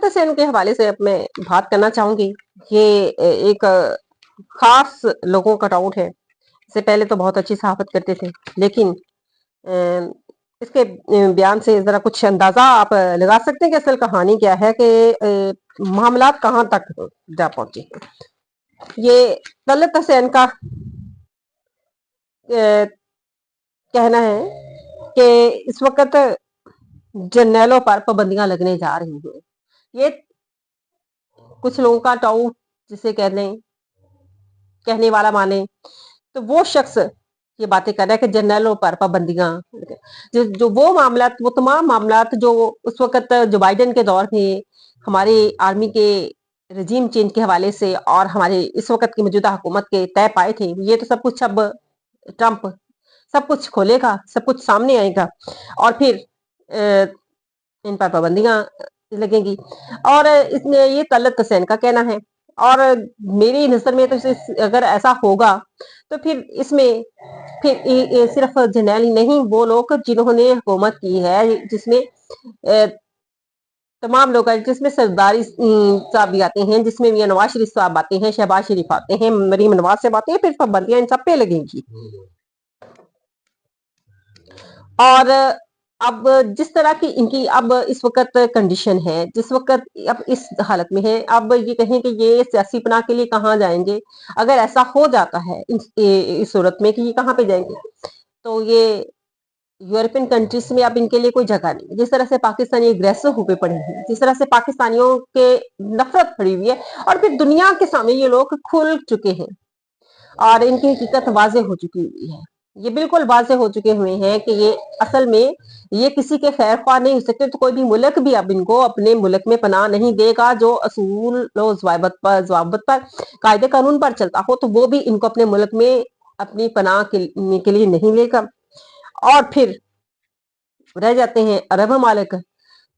सेन के हवाले से अब मैं बात करना चाहूंगी। ये एक खास लोगों का डाउट है। इससे पहले तो बहुत अच्छी सहाफत करते थे, लेकिन अ, इसके बयान से जरा कुछ अंदाजा आप लगा सकते हैं कि असल कहानी क्या है, कि मामलात कहाँ तक जा पहुंचे। ये तलत हसैन का कहना है कि इस वक्त जर्नैलों पर पाबंदियां लगने जा रही हैं। ये कुछ लोगों का डाउट, जिसे कहने वाला माने तो वो शख्स ये बातें कर रहा है कि जर्नैलों पर पाबंदियां, जो वो मामलात, वो तमाम मामलात जो उस वक्त जो बाइडेन के दौर में हमारी आर्मी के रजीम चेंज के हवाले से और हमारे इस वक्त की मौजूदा हुकूमत के तय पाए थे, ये तो सब कुछ अब ट्रंप सब कुछ खोलेगा, सब कुछ सामने आएगा और फिर इन पर पाबंदियां लगेंगी। और इसमें ये तलत हसैन का कहना है, और मेरी नजर में तो अगर ऐसा होगा तो फिर इसमें फिर ये सिर्फ जर्नैल ही नहीं, वो लोग जिन्होंने हुकूमत की है, जिसमें तमाम लोग हैं, जिसमें सरदारी साहब भी आते हैं, जिसमें मियां नवाज शरीफ साहब आते हैं, शहबाज शरीफ आते हैं, मरीम नवाज साहब आते हैं, फिर पाबंदियां इन सब पे लगेंगी। और अब जिस तरह की इनकी अब इस वक्त कंडीशन है, जिस वक्त अब इस हालत में है, अब ये कहें कि ये सियासी पनाह के लिए कहाँ जाएंगे। अगर ऐसा हो जाता है इस सूरत में कि ये कहाँ पे जाएंगे, तो ये यूरोपियन कंट्रीज में अब इनके लिए कोई जगह नहीं। जिस तरह से पाकिस्तानी एग्रेसिव हुए पड़े हैं, जिस तरह से पाकिस्तानियों के नफरत खड़ी हुई है, और फिर दुनिया के सामने ये लोग खुल चुके हैं और इनकी हकीकत वाजे हो चुकी हुई है। ये बिल्कुल वाजे हो चुके हुए हैं कि ये असल में ये किसी के खैर ख्वाह नहीं हो सकते। तो कोई भी मुल्क भी अब इनको अपने मुल्क में पनाह नहीं देगा, जो असूल ज़वाबित पर कायदे कानून पर चलता हो, तो वो भी इनको अपने मुल्क में अपनी पनाह के लिए नहीं लेगा। और फिर रह जाते हैं अरब ममालिक।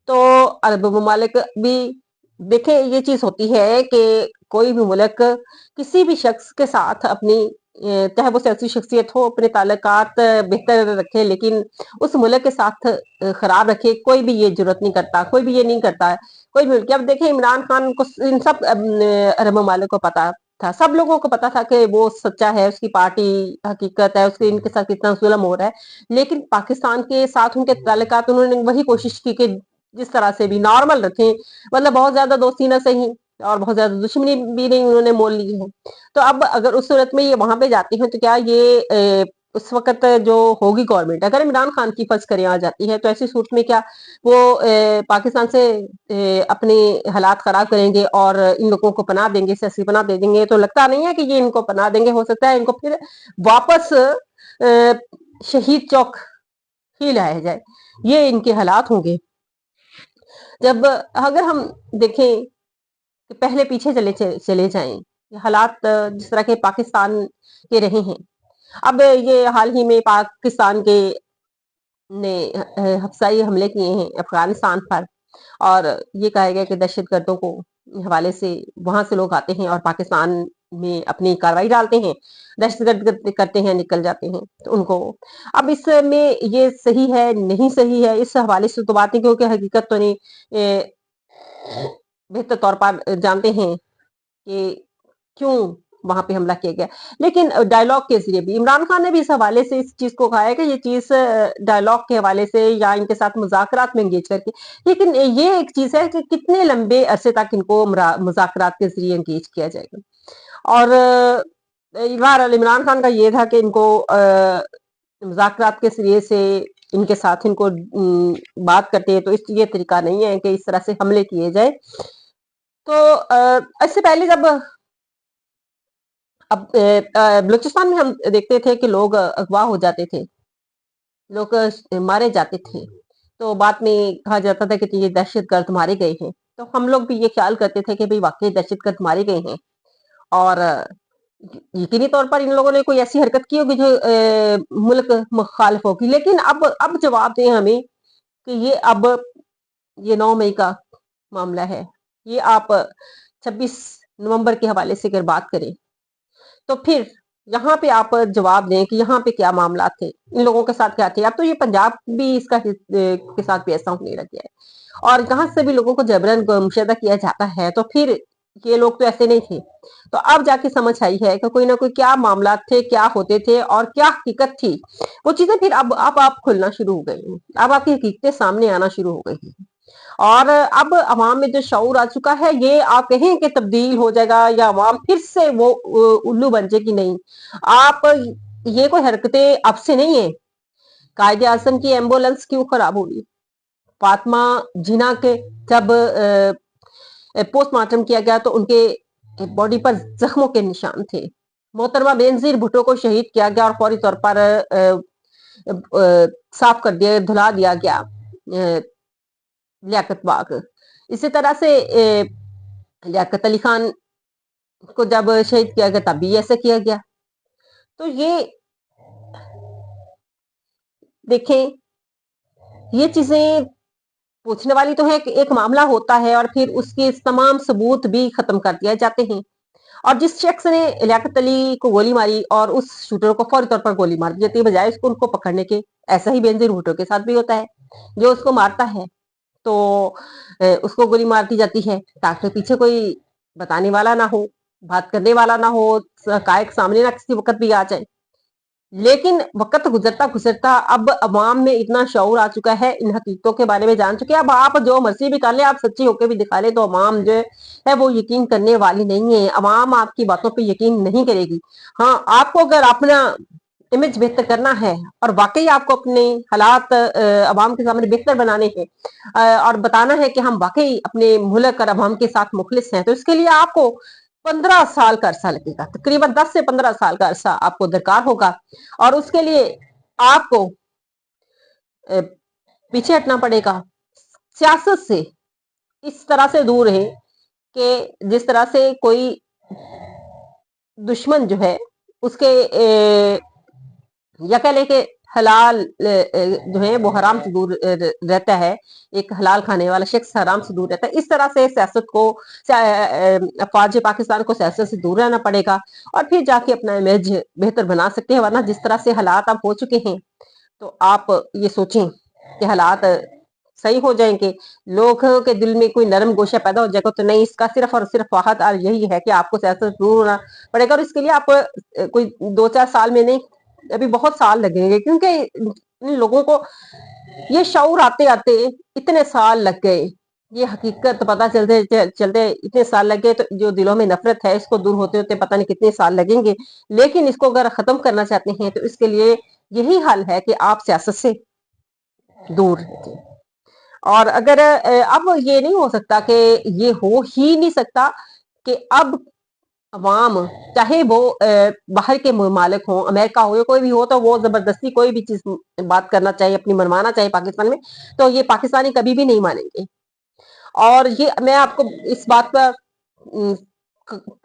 तो अरब ममालिक भी देखें, ये चीज होती है कि कोई भी मुल्क किसी भी शख्स के साथ अपनी चाहे वो सियासी शख्सियत हो, अपने ताल्लुकात बेहतर रखे, लेकिन उस मुल्क के साथ खराब रखे, कोई भी ये जरूरत नहीं करता, कोई भी ये नहीं करता है। कोई भी मुल्क, अब देखें इमरान खान को इन सब अरब ममालिक को पता था, सब लोगों को पता था कि वो सच्चा है, उसकी पार्टी हकीकत है, उसके इनके साथ कितना जुल्म हो रहा है। लेकिन पाकिस्तान के साथ उनके ताल्लुकात उन्होंने वही कोशिश की कि जिस तरह से भी नॉर्मल रखें, मतलब बहुत ज्यादा दोस्ती ना सही और बहुत ज्यादा दुश्मनी भी नहीं उन्होंने मोल ली है। तो अब अगर उस सूरत में ये वहां पे जाती हैं, तो क्या ये उस वक्त जो होगी गवर्नमेंट, अगर इमरान खान की फर्ज करें आ जाती है, तो ऐसी सूरत में क्या वो पाकिस्तान से अपने हालात खराब करेंगे और इन लोगों को पनाह देंगे, सियासी पनाह दे देंगे? तो लगता नहीं है कि ये इनको पनाह देंगे। हो सकता है इनको फिर वापस शहीद चौक ही लाया जाए। ये इनके हालात होंगे। जब अगर हम देखें कि पहले पीछे चले जाएं, ये हालात जिस तरह के पाकिस्तान के रहे हैं। अब ये हाल ही में पाकिस्तान के ने हफ्साई हमले किए हैं अफगानिस्तान पर, और ये कहा गया कि दहशतगर्दों को हवाले से वहां से लोग आते हैं और पाकिस्तान में अपनी कार्रवाई डालते हैं, दहशतगर्द करते हैं, निकल जाते हैं। तो उनको अब इसमें ये सही है नहीं सही है, इस हवाले से तो बात नहीं, क्योंकि हकीकत तो नहीं बेहतर तौर पर जानते हैं कि क्यों वहां पे हमला किया गया। लेकिन डायलॉग के जरिए भी इमरान खान ने भी इस हवाले से इस चीज को कहा है कि ये चीज डायलॉग के हवाले से या इनके साथ मुज़ाकरात में एंगेज करके। लेकिन ये एक चीज है कि कितने लंबे अरसे तक इनको मुज़ाकरात के जरिए एंगेज किया जाएगा। और बहरहाल इमरान खान का ये था कि इनको मुज़ाकरात के जरिए से इनके साथ इनको बात करते हैं, तो ये तरीका नहीं है कि इस तरह से हमले किए जाए। तो इससे पहले जब अब बलूचिस्तान में हम देखते थे कि लोग अगवा हो जाते थे, लोग मारे जाते थे, तो बाद में कहा जाता था कि ये दहशतगर्द मारे गए हैं। तो हम लोग भी ये ख्याल करते थे कि भाई वाकई दहशतगर्द मारे गए हैं, और यकीनी तौर पर इन लोगों ने कोई ऐसी हरकत की होगी जो मुल्क मुखालिफ होगी। लेकिन अब जवाब दें हमें कि ये 9 मई का मामला है, ये आप 26 नवंबर के हवाले से अगर बात करें, तो फिर यहाँ पे आप जवाब दें कि यहाँ पे क्या मामला थे, इन लोगों के साथ क्या थे। अब तो ये पंजाब भी इसका के साथ भी ऐसा होने लग गया है, और जहां से भी लोगों को जबरन गुमशुदा किया जाता है, तो फिर ये लोग तो ऐसे नहीं थे। तो अब जाके समझ आई है कि कोई ना कोई क्या मामला थे, क्या होते थे और क्या हकीकत थी। वो चीजें फिर अब आप खुलना शुरू हो गई, अब आपकी हकीकतें सामने आना शुरू हो गई। और अब अवाम में जो शऊर आ चुका है, ये आप कहें कि तब्दील हो जाएगा या अवाम फिर से वो उल्लू बन जाएगी, नहीं। आप, ये कोई हरकतें अब से नहीं है। कायदे आजम की एम्बुलेंस क्यों खराब हुई, फातिमा जिना के जब पोस्टमार्टम किया गया तो उनके बॉडी पर जख्मों के निशान थे। मोहतरमा बेनजीर भुट्टो को शहीद किया गया और फौरी तौर पर साफ कर दिया, धुला दिया गया लियाकत बाग। इसी तरह से लियाकत अली खान को जब शहीद किया गया तब भी ऐसा किया गया। तो ये देखें, ये चीजें पूछने वाली तो है कि एक मामला होता है और फिर उसके तमाम सबूत भी खत्म कर दिए जाते हैं। और जिस शख्स ने लियाकत अली को गोली मारी और उस शूटर को फौरी तौर पर गोली मार दी जाती है बजाय उसको उनको पकड़ने के। ऐसा ही बेनजीर भुट्टो के साथ भी होता है, जो उसको मारता है तो उसको गोली मार दी जाती है ताकि पीछे कोई बताने वाला ना हो, बात करने वाला ना हो, हकायक सामने ना किसी वक्त भी आ जाए। लेकिन वक्त गुजरता गुजरता अब अवाम में इतना शऊर आ चुका है, इन हकीकतों के बारे में जान चुके हैं। अब आप जो मर्जी भी कर ले, आप सच्ची होकर भी दिखा ले, तो अवाम जो है वो यकीन करने वाली नहीं है। अवाम आपकी बातों पे यकीन नहीं करेगी। हाँ, आपको अगर अपना इमेज बेहतर करना है और वाकई आपको अपने हालात अवाम के सामने बेहतर बनाने हैं, और बताना है कि हम वाकई अपने मुल्क और अवाम के साथ मुखलिस हैं, तो इसके लिए आपको 15 साल का अरसा लगेगा, तकरीबन 10 से 15 साल का अरसा आपको दरकार होगा। और उसके लिए आपको पीछे हटना पड़ेगा, सियासत से इस तरह से दूर रहे कि जिस तरह से कोई दुश्मन जो है उसके या कह ले के हलाल जो है वो हराम से दूर रहता है, एक हलाल खाने वाला शख्स हराम से दूर रहता है। इस तरह से सियासत को, अफवाज पाकिस्तान को सियासत से दूर रहना पड़ेगा और फिर जाके अपना इमेज बेहतर बना सकते हैं। वरना जिस तरह से हालात अब हो चुके हैं, तो आप ये सोचें कि हालात सही हो जाएंगे, लोगों के दिल में कोई नरम गोशा पैदा हो जाएगा, तो नहीं, इसका सिर्फ और सिर्फ वाहद यही है कि आपको सियासत से दूर होना पड़ेगा। और इसके लिए आप कोई 2-4 साल में नहीं, अभी बहुत साल लगेंगे, क्योंकि इन लोगों को ये शऊर आते आते इतने साल लग गए, ये हकीकत पता चलते चलते इतने साल लग गए। तो जो दिलों में नफरत है, इसको दूर होते होते पता नहीं कितने साल लगेंगे। लेकिन इसको अगर खत्म करना चाहते हैं तो इसके लिए यही हल है कि आप सियासत से दूर रहें। और अगर अब ये नहीं हो सकता कि ये हो ही नहीं सकता कि अब अवाम, चाहे वो बाहर के मालिक हो, अमेरिका हो या कोई भी हो, तो वो जबरदस्ती कोई भी चीज बात करना चाहिए, अपनी मनवाना चाहिए पाकिस्तान में, तो ये पाकिस्तानी कभी भी नहीं मानेंगे। और ये मैं आपको इस बात पर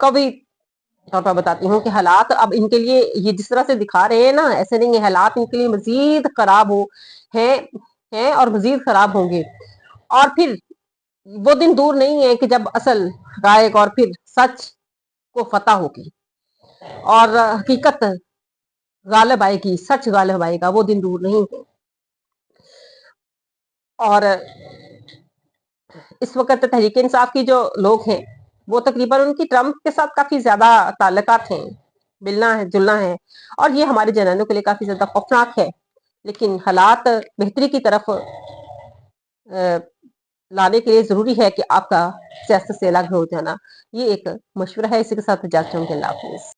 कभी तौर पर बताती हूँ कि हालात अब इनके लिए ये जिस तरह से दिखा रहे हैं ना, ऐसे नहीं है, हालात इनके लिए मजीद खराब हो हैं और मजीद खराब होंगे। और फिर वो दिन दूर नहीं है कि जब असल हकायक और फिर सच को फतह होगी और हकीकत गालिब आएगी, सच गालिब आएगा, वो दिन दूर नहीं है। और इस वक्त तहरीक इंसाफ की जो लोग हैं, वो तकरीबन उनकी ट्रम्प के साथ काफी ज्यादा ताल्लुकात हैं, मिलना है जुलना है, और ये हमारे जनानों के लिए काफी ज्यादा खौफनाक है। लेकिन हालात बेहतरी की तरफ लाने के लिए जरूरी है कि आपका सियासत से अलग हो जाना। ये एक मशवरा है, इसी के साथ इजाजत चाहूंगी। अल्लाह हाफिज।